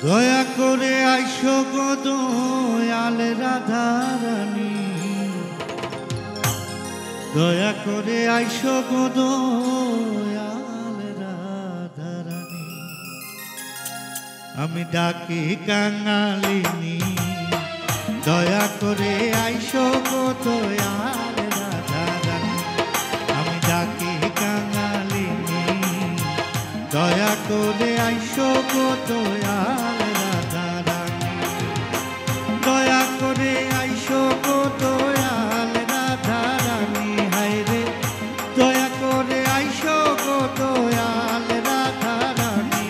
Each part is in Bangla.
দয়া করে আইসো গো দয়াল রাধারানী, দয়া করে আইসো গো দয়াল রাধারানী। আমি ডাকি কাঙালিনী, দয়া করে আইসো গো দয়াল রাধারানী। আমি ডাকি কাঙালিনী, দয়া করে আইসো গো দয়াল রাধারানী। দয়া করে আইসো গো দয়াল রাধারানী, হায়রে দয়া করে আইসো গো দয়াল রাধারানী।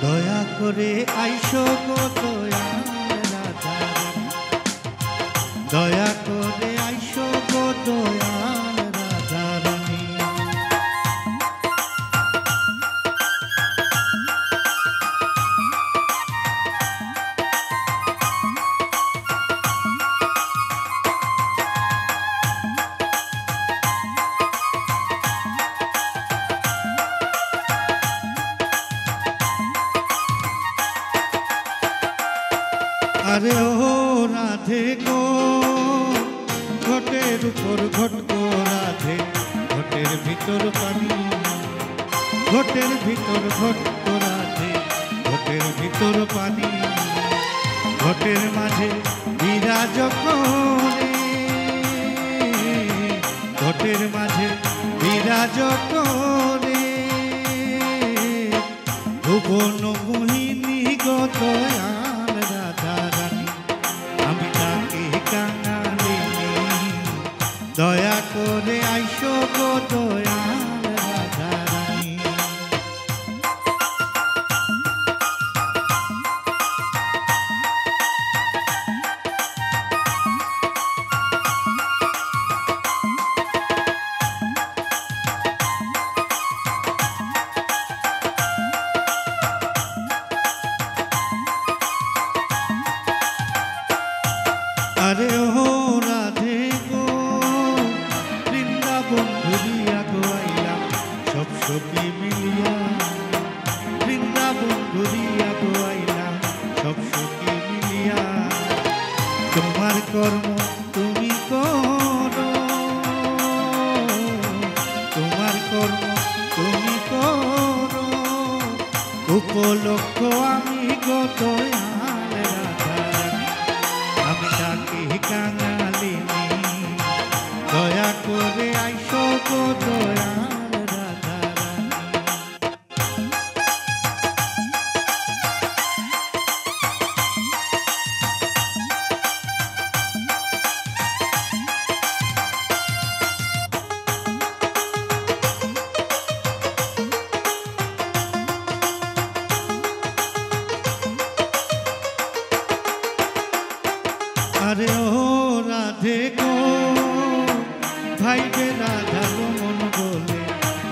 দয়া করে আইসো গো দয়াল রাধারানী, দয়া করে আইসো গো দয়াল রাধারানী। আরে ও রাধে গো, ঘটের উপর ঘট গো রাধে, ঘটের ভিতর পানি, ঘটের ভিতর ঘট গো রাধে, ঘটের ভিতর পানি। ঘটের মাঝে বিরাজ করে, ঘটের মাঝে বিরাজ করে, ভুবন মোহিনী গো দয়াল রাধারানী। আমি ডাকি কাঙালিনী, দয়া করে আইসো গো দয়াল রাধারানী। আরে ও রাধে গো, বৃন্দাবন ঘুরিয়া গো আইলাম সব সখী মিলিয়া, বৃন্দাবন ঘুরিয়া গো আইলাম সব সখী মিলিয়া। তোমার কর্ম তুমি করো, তোমার কর্ম তুমি করো, উপলক্ষ আমি গো দয়াল রাধারানী। আমি ডাকি কাঙালিনী, দয়া করে আইসো গো দয়াল রাধারানী। আরে ও রাধে গো, ভাইবে রাধা মন বলে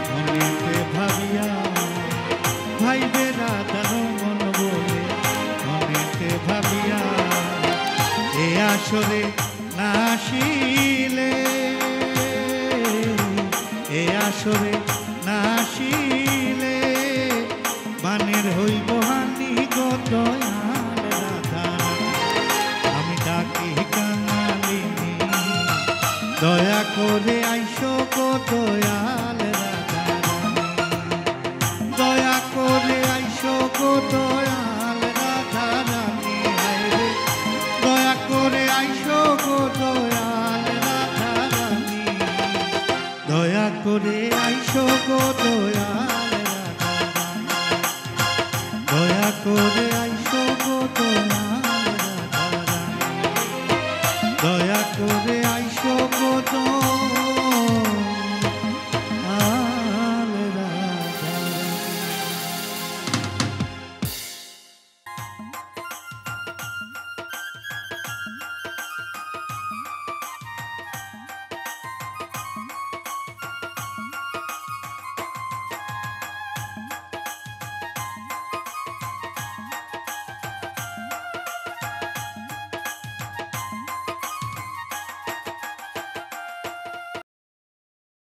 মনেতে ভাবিয়া, ভাইবে রাধা মন বলে মনেতে ভাবিয়া। এ আসরে না আসিলে, এ আসরে না আসিলে, বানের হইব হানি গো দয়াল রাধারানী। আমি ডাকি কাঙালিনী, দয়া করে আইসো গো দয়াল